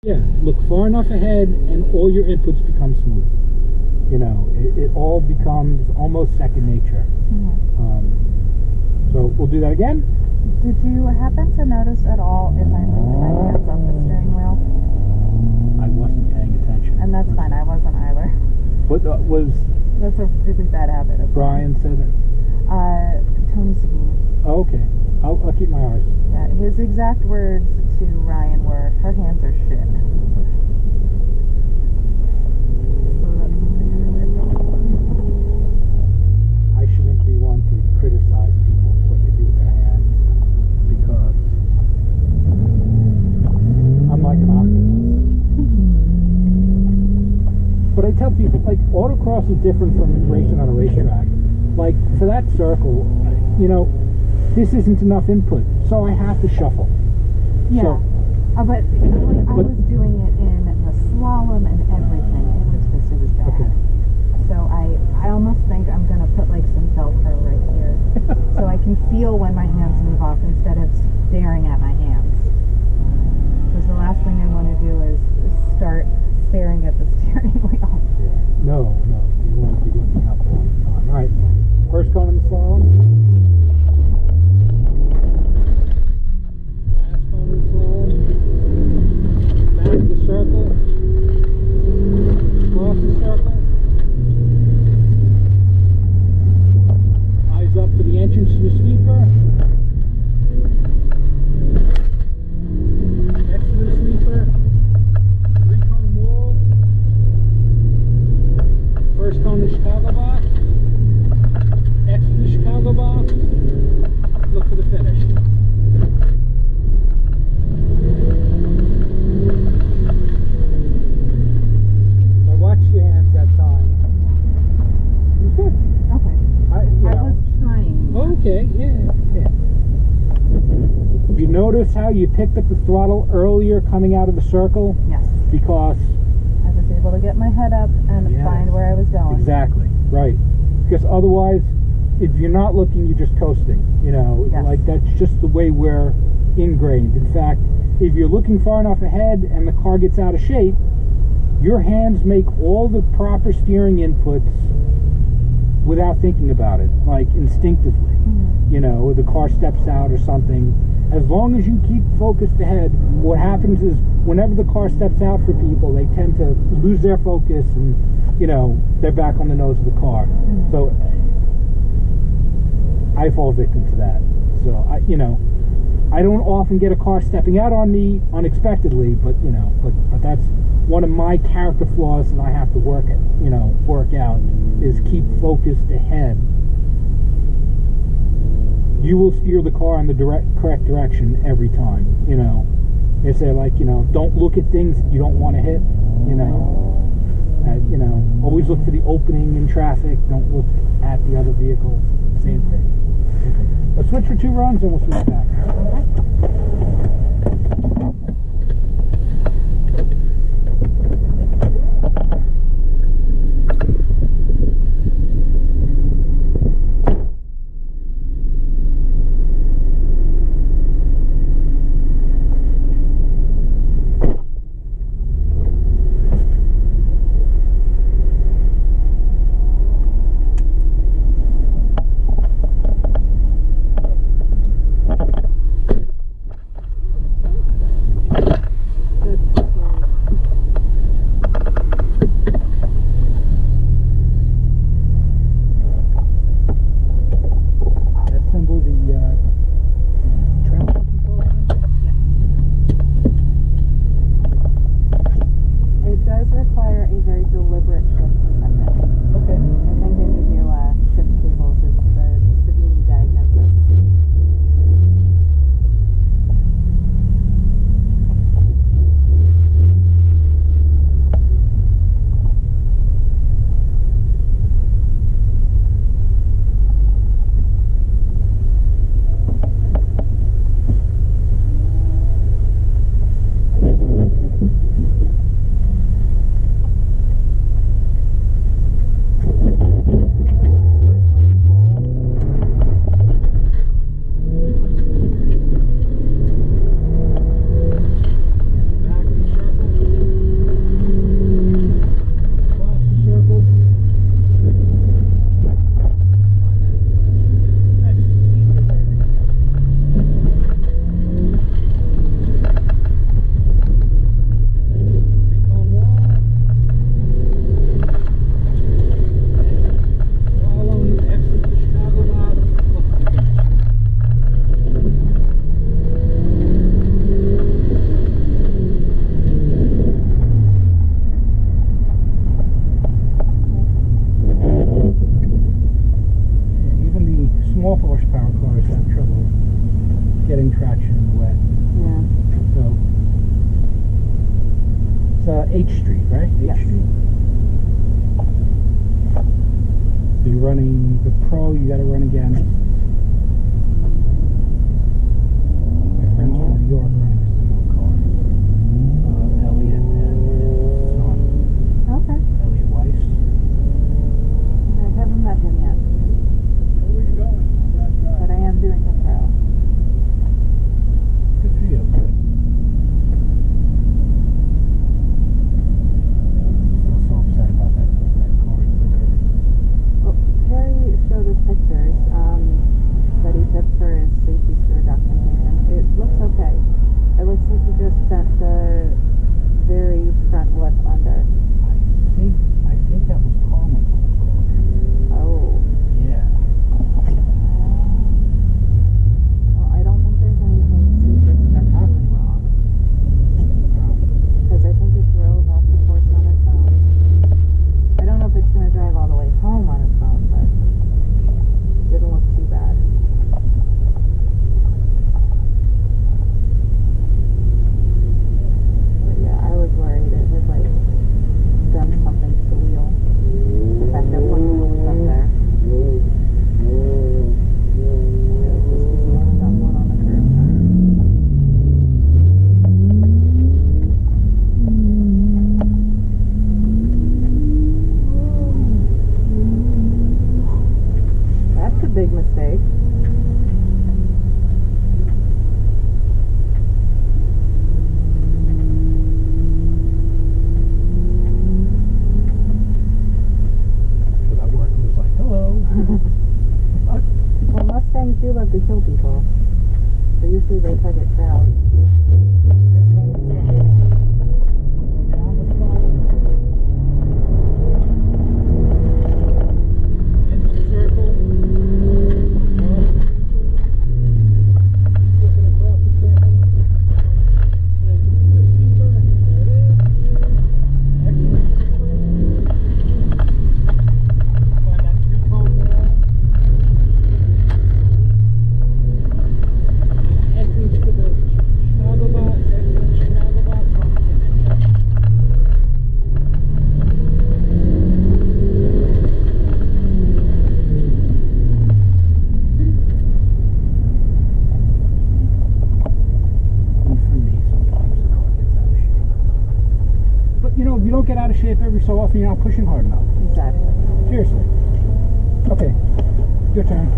Yeah, look far enough ahead and all your inputs become smooth. You know, it all becomes almost second nature. So we'll do that again. Did you happen to notice at all if I moved my hands off the steering wheel? I wasn't paying attention. And that's fine, I wasn't either. What was... That's a really bad habit of Brian said it? Tony Savini. Oh, okay. I'll keep my eyes. Yeah, his exact words to Ryan were, her hands are shit. So that's something I really thought. I shouldn't be one to criticize people for what they do with their hands, because I'm like an octopus. But I tell people, like, autocross is different from racing on a racetrack. Like, for that circle, you know, this isn't enough input, so I have to shuffle. Yeah, so, but like, I was doing it in the slalom and everything. It was bad. Okay. So I almost think I'm gonna put like some Velcro right here, so I can feel when my hands move off instead of staring at my hands. Because the last thing I want to do is start staring at the steering wheel. No, you want to be looking up all the time. All right, first cone in the slalom. Last cone in the slalom. Back to the circle. Cross the circle. Eyes up for the entrance to the sweeper. Next to the sweeper. Three-cone wall. First cone to Chicago box. Exit the Chicago box. Look for the finish. I watched your hands that time. It was good. Okay. I was trying. Okay, yeah. You notice how you picked up the throttle earlier coming out of the circle? Yes. Because I was able to get my head up and find where I was going. Exactly, right. Because otherwise, if you're not looking, you're just coasting. You know, like that's just the way we're ingrained. In fact, if you're looking far enough ahead and the car gets out of shape, your hands make all the proper steering inputs without thinking about it, like instinctively. You know, the car steps out or something. As long as you keep focused ahead, what happens is whenever the car steps out for people, they tend to lose their focus and, you know, they're back on the nose of the car. So I fall victim to that. So, you know, I don't often get a car stepping out on me unexpectedly, but, you know, but that's one of my character flaws that I have to work out, is keep focused ahead. You will steer the car in the correct direction every time, you know. They say, like, you know, don't look at things that you don't want to hit, you know. You know, always look for the opening in traffic. Don't look at the other vehicles. Same thing. Okay. Let's switch for 2 runs and we'll switch back. H Street, right? Yes. H Street. So you're running the Pro, you got to run against. My friends from New York running a similar car. Elliot and his son. Okay. Elliot Weiss. I haven't met him yet, Where are you going? but I am doing the Pro. Good for you. Good. Still so upset about that car at the curb. Well, Harry showed us pictures that he took for his safety score documentation. It looks okay. It looks like he just bent the very front lip under. I think that was Carmen's old car. Oh. Yeah. Well, I don't think there's anything super structurally wrong. Because I think it drove off the course on its own. I don't know if it's going to drive all the way home on its own, but it didn't look too bad. But yeah, I was worried it had like done something to the wheel. The fact that one wheel was up there. It was just because he had done one on the curb. That's a big mistake. So that worker was like, hello. Well, Mustangs do love to kill people. So usually they target crowds. Down the phone. Into the circle. Looking across the circle. Says, speaker. There it is. Excellent speaker. Find that 3-cone wall. Entrance to the Chicago box, exit Chicago box on the finish. And for me, sometimes the car gets out of shape. But you know, if you don't get out of shape every so often, you're not pushing hard enough. Exactly. Seriously. Okay, your turn.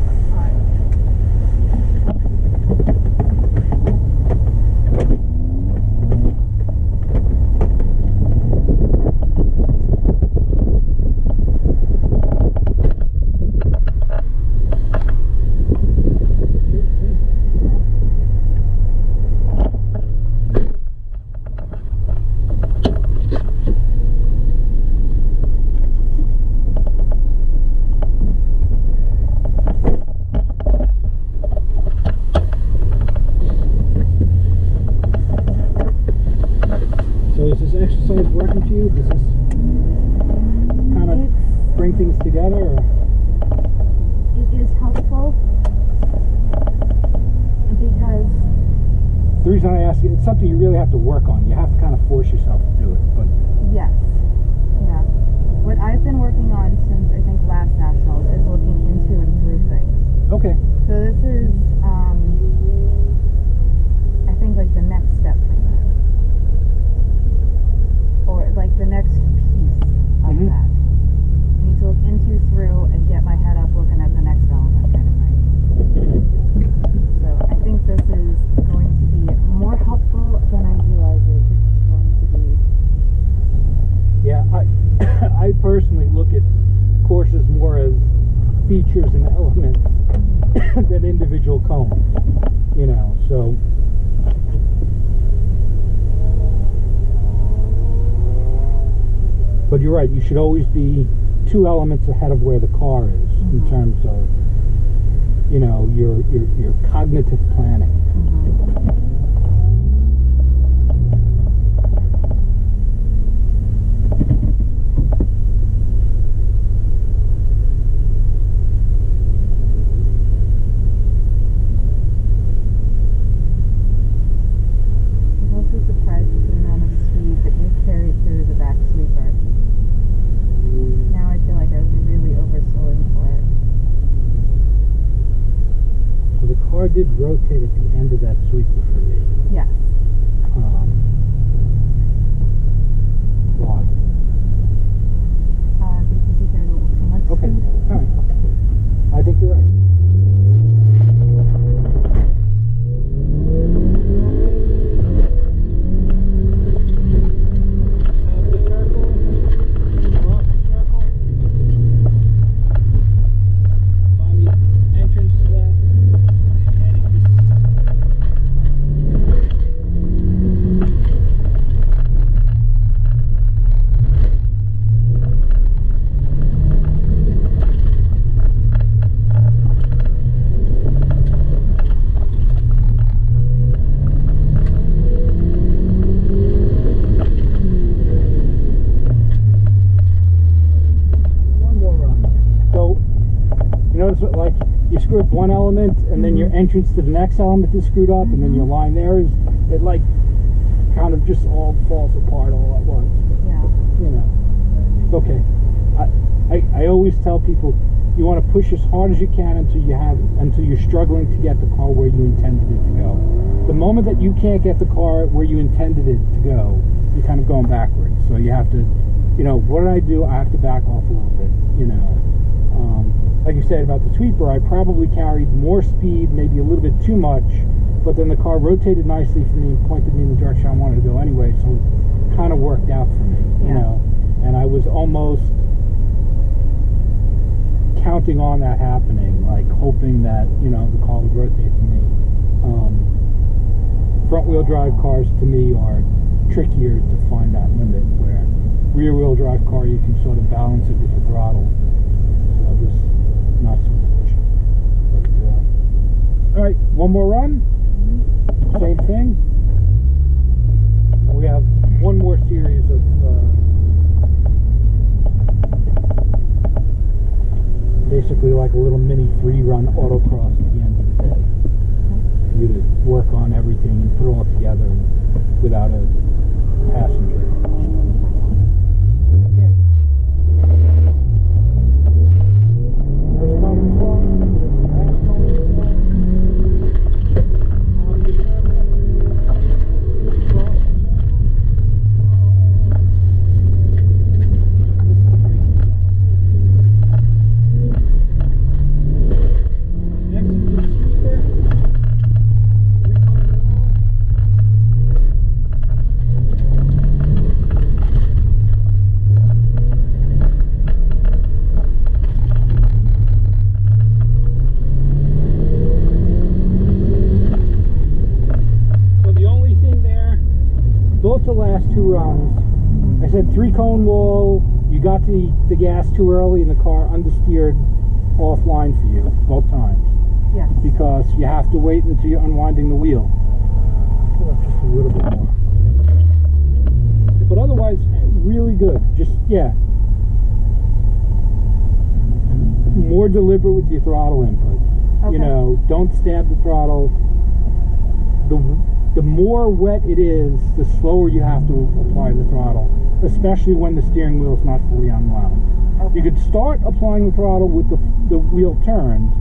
So is this exercise working for you? Does this kind of bring things together? Or? It is helpful because The reason I ask, it's something you really have to work on. You have to kind of force yourself to do it. But yes, yeah. What I've been working on since I think last Nationals is looking into and through things. okay, So this is, I think like the next step from that, or like the next piece of Mhm. that. I need to look into, through, and get my head up looking at the next element kind of thing. So I think this is going to be more helpful than I realize it is going to be. yeah, I personally look at courses more as features and elements than individual cones. You know, so. But you're right, you should always be 2 elements ahead of where the car is in terms of, you know, your cognitive planning. I'm also surprised at the amount of speed that you carried sweeper. Now I feel like I was really oversewing for it. Well, the car did rotate at the end of that sweeper for me. Yes. Why? Because you carried a little too much Okay, speed. all right. I think you're right. Like you screw up one element and then your entrance to the next element is screwed up and then your line there is, it like kind of just all falls apart all at once. Yeah. You know, okay. I always tell people you want to push as hard as you can until you're struggling to get the car where you intended it to go. The moment that you can't get the car where you intended it to go, you're kind of going backwards. So you have to, you know, what did I do? I have to back off a little bit, you know. Like you said about the sweeper, I probably carried more speed, maybe a little bit too much, but then the car rotated nicely for me and pointed me in the direction I wanted to go anyway, so it kind of worked out for me, you know. And I was almost counting on that happening, like hoping that, you know, the car would rotate for me. Front-wheel drive cars to me are trickier to find that limit, where rear-wheel drive car you can sort of balance it with the throttle. So this not so much. But, all right, one more run. Same thing. We have one more series of basically like a little mini 3-run autocross at the end of the day. For you to work on everything and put it all together without a passenger. Okay. First cone is long, last cone is long. Off the circle. Cross the the last 2 runs, I said 3-cone wall, you got the gas too early and the car understeered offline for you both times. Yes. Because you have to wait until you're unwinding the wheel. Just a little bit more. But otherwise, really good. Just, yeah. More deliberate with your throttle input. Okay. You know, don't stab the throttle. The more wet it is, the slower you have to apply the throttle, especially when the steering wheel is not fully unwound. Okay. You could start applying the throttle with the wheel turned,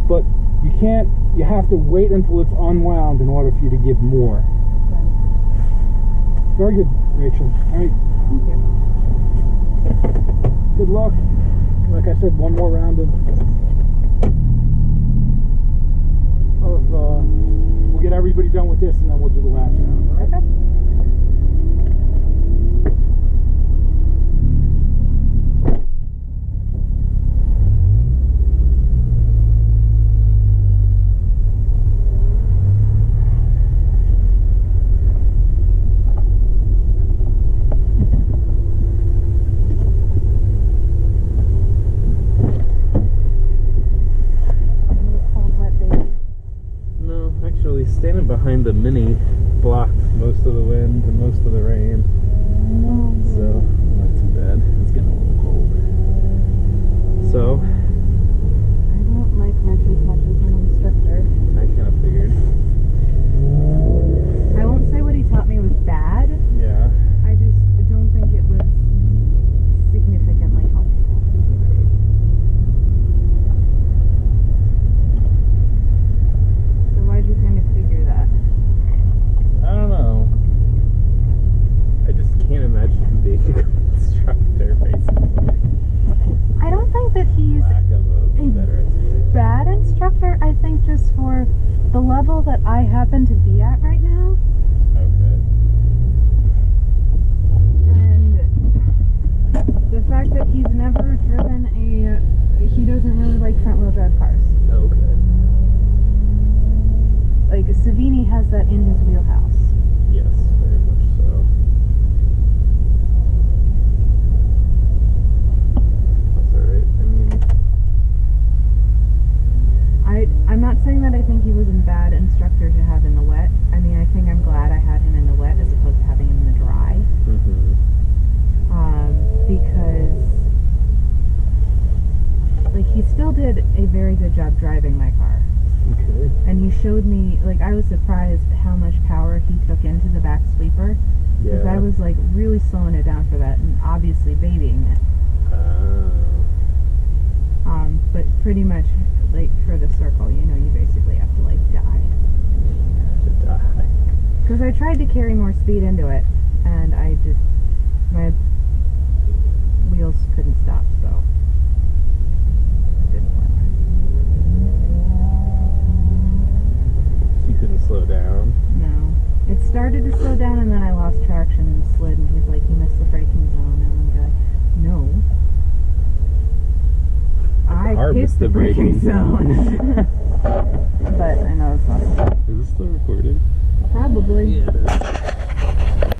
but you can't, you have to wait until it's unwound in order for you to give more. Right. Very good, Rachel. All right. Thank you. Good luck. Like I said, one more round of we'll get everybody done with this and then we'll do the last round, all right? Okay. Standing behind the Mini blocks most of the wind and most of the rain, so not too bad. It's getting a little cold. So I don't like Rich as much as an instructor. I kind of figured. I won't say what he taught me was bad. Yeah. I don't think it was good job driving my car. Okay. And he showed me, like, I was surprised how much power he took into the back sleeper. Because I was, like, really slowing it down for that and obviously babying it. But pretty much, like, for the circle, you know, you basically have to, like, die. Because I tried to carry more speed into it, and my wheels couldn't stop, so it didn't work. You couldn't slow down? No. It started to slow down, and then I lost traction and slid, and he's like, you missed the braking zone, and I'm like, no. I hit the braking zone. But I know it's not. Is this still recording? Probably. Yeah, it is.